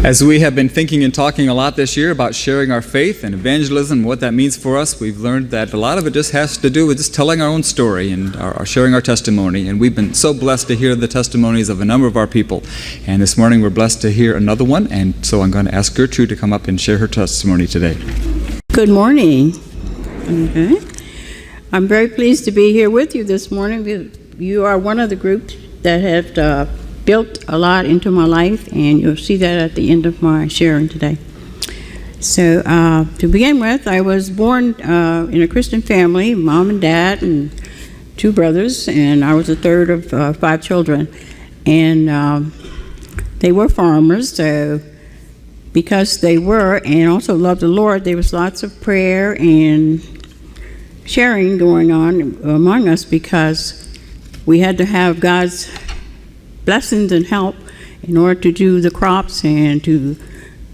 As we have been thinking and talking a lot this year about sharing our faith and evangelism and what that means for us, we've learned that a lot of it just has to do with just telling our own story and our sharing our testimony. And we've been so blessed to hear the testimonies of a number of our people. And this morning we're blessed to hear another one. And so I'm going to ask Gertrude to come up and share her testimony today. Good morning. Okay. I'm very pleased to be here with you this morning. You are one of the groups that have built a lot into my life, and you'll see that at the end of my sharing today. So to begin with, I was born in a Christian family, mom and dad and 2 brothers, and I was the third of 5 children. And they were farmers, so because they were and also loved the Lord, there was lots of prayer and sharing going on among us because we had to have God's blessings and help in order to do the crops and to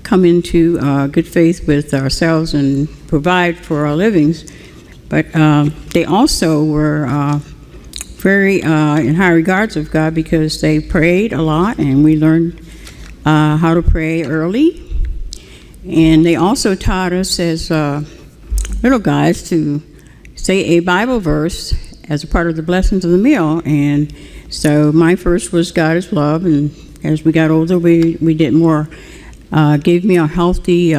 come into good faith with ourselves and provide for our livings. But they also were very in high regards of God because they prayed a lot, and we learned how to pray early. And they also taught us as little guys to say a Bible verse as a part of the blessings of the meal. And so my first was God is love, and as we got older, we did more. Gave me a healthy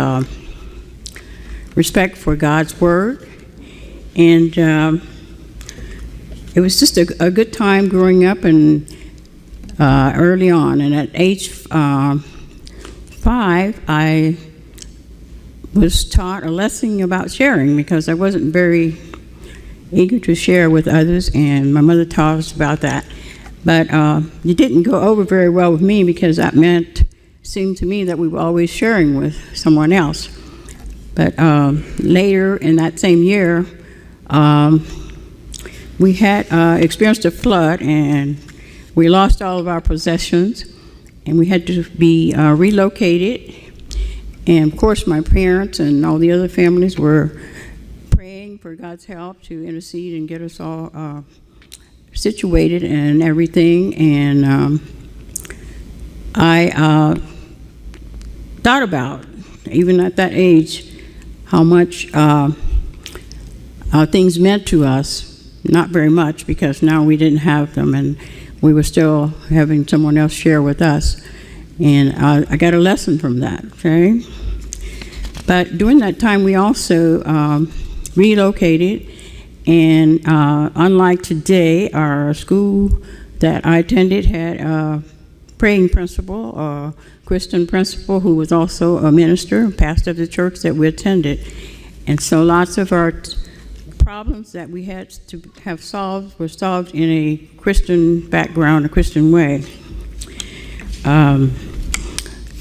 respect for God's word, and it was just a good time growing up and early on. And at age 5, I was taught a lesson about sharing because I wasn't very eager to share with others, and my mother taught us about that. But it didn't go over very well with me because that seemed to me that we were always sharing with someone else. But later in that same year, we had experienced a flood, and we lost all of our possessions, and we had to be relocated. And of course, my parents and all the other families were praying for God's help to intercede and get us all situated and everything. And I thought about, even at that age, how much things meant to us. Not very much, because now we didn't have them, and we were still having someone else share with us. And I got a lesson from that, okay? But during that time, we also relocated, and unlike today, our school that I attended had a praying principal, a Christian principal who was also a minister, pastor of the church that we attended. And so lots of our problems that we had to have solved were solved in a Christian background, a Christian way.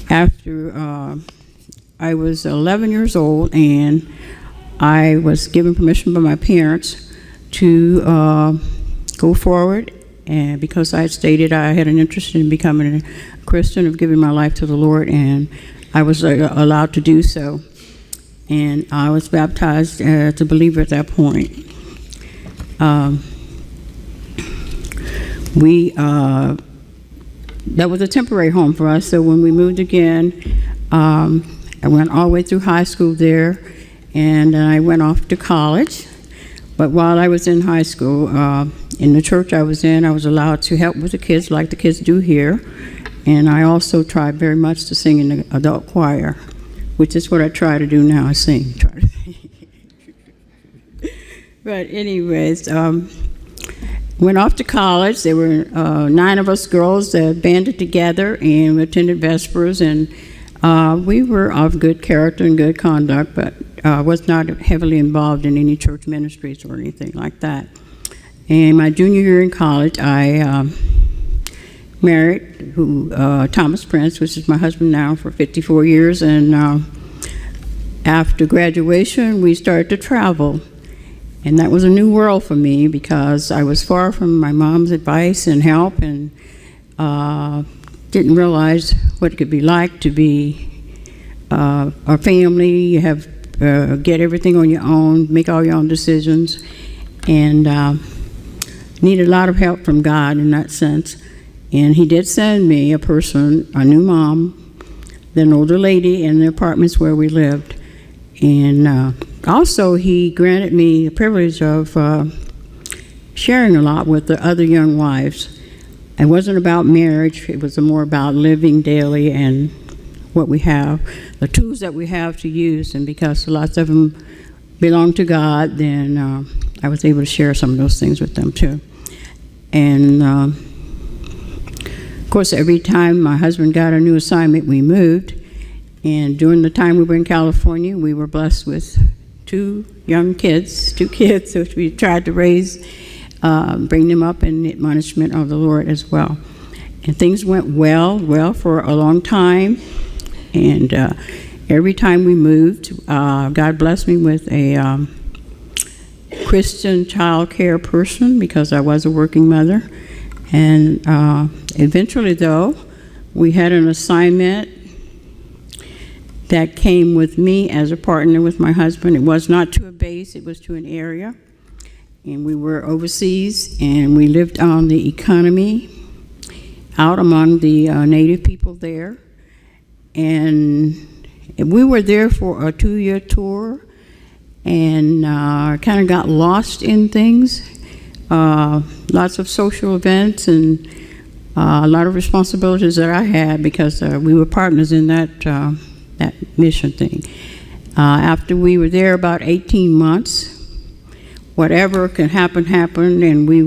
After I was 11 years old, and I was given permission by my parents to go forward, and because I had stated I had an interest in becoming a Christian, of giving my life to the Lord, and I was allowed to do so. And I was baptized as a believer at that point. That was a temporary home for us, so when we moved again, I went all the way through high school there, and I went off to college. But while I was in high school, in the church I was in, I was allowed to help with the kids like the kids do here. And I also tried very much to sing in the adult choir, which is what I try to do now. I sing. But anyways, went off to college. There were 9 of us girls that banded together and attended Vespers, and we were of good character and good conduct, but was not heavily involved in any church ministries or anything like that. And my junior year in college, I married Thomas Prince, which is my husband now for 54 years, and after graduation, we started to travel. And that was a new world for me because I was far from my mom's advice and help, and didn't realize what it could be like to be a family. You have get everything on your own, make all your own decisions, and needed a lot of help from God in that sense. And he did send me a person, a new mom, an older lady in the apartments where we lived. And also, he granted me the privilege of sharing a lot with the other young wives. It wasn't about marriage, it was more about living daily and what we have, the tools that we have to use. And because lots of them belong to God, then I was able to share some of those things with them too. And of course, every time my husband got a new assignment, we moved. And during the time we were in California, we were blessed with two kids, which we tried to raise, bring them up in the admonishment of the Lord as well. And things went well for a long time. And every time we moved, God blessed me with a Christian child care person because I was a working mother. And eventually, though, we had an assignment that came with me as a partner with my husband. It was not to a base, it was to an area. And we were overseas, and we lived on the economy out among the native people there. And we were there for a 2-year tour, and kind of got lost in things. Lots of social events and a lot of responsibilities that I had because we were partners in that mission thing. After we were there about 18 months, whatever could happen happened, and we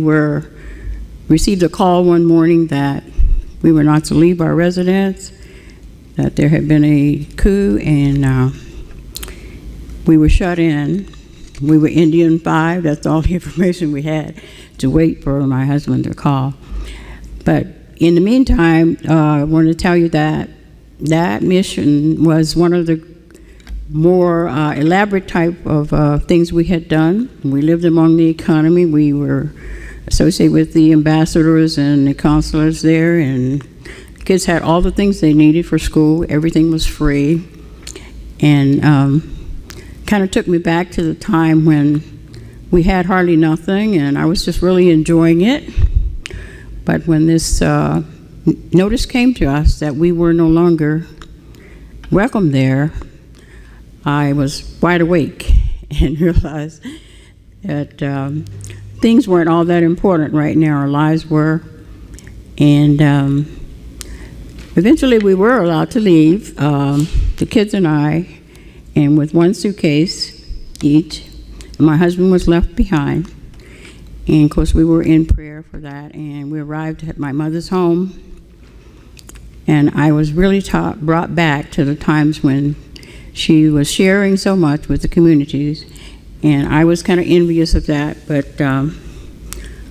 received a call one morning that we were not to leave our residence, that there had been a coup, and we were shut in. We were Indian 5, that's all the information we had to wait for my husband to call. But in the meantime, I want to tell you that that mission was one of the more elaborate type of things we had done. We lived among the economy. We were associated with the ambassadors and the consulars there, and kids had all the things they needed for school. Everything was free. And kind of took me back to the time when we had hardly nothing, and I was just really enjoying it. But when this notice came to us that we were no longer welcome there, I was wide awake and realized that things weren't all that important right now. Our lives were. And eventually we were allowed to leave, the kids and I, and with one suitcase each. My husband was left behind. And of course we were in prayer for that, and we arrived at my mother's home. And I was really brought back to the times when she was sharing so much with the communities, and I was kind of envious of that, but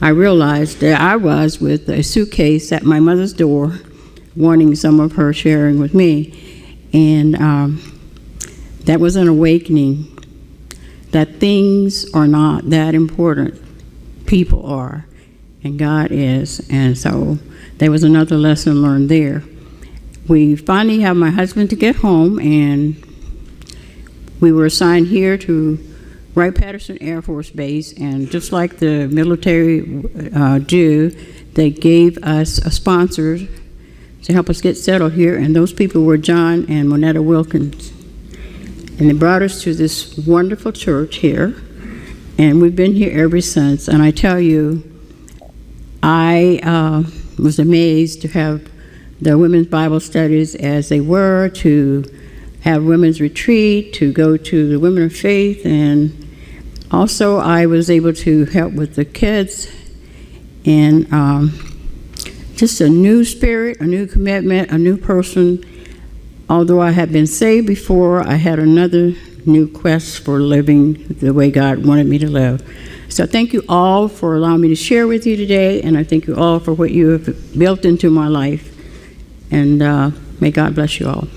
I realized that I was with a suitcase at my mother's door wanting some of her sharing with me. And that was an awakening that things are not that important. People are, and God is. And so there was another lesson learned there. We finally have my husband to get home, and we were assigned here to Wright-Patterson Air Force Base, and just like the military do, they gave us a sponsor to help us get settled here, and those people were John and Monetta Wilkins. And they brought us to this wonderful church here, and we've been here ever since. And I tell you, I was amazed to have the women's Bible studies as they were, to have women's retreat, to go to the Women of Faith, and also I was able to help with the kids, and just a new spirit, a new commitment, a new person. Although I had been saved before, I had another new quest for living the way God wanted me to live. So thank you all for allowing me to share with you today, and I thank you all for what you have built into my life. And may God bless you all.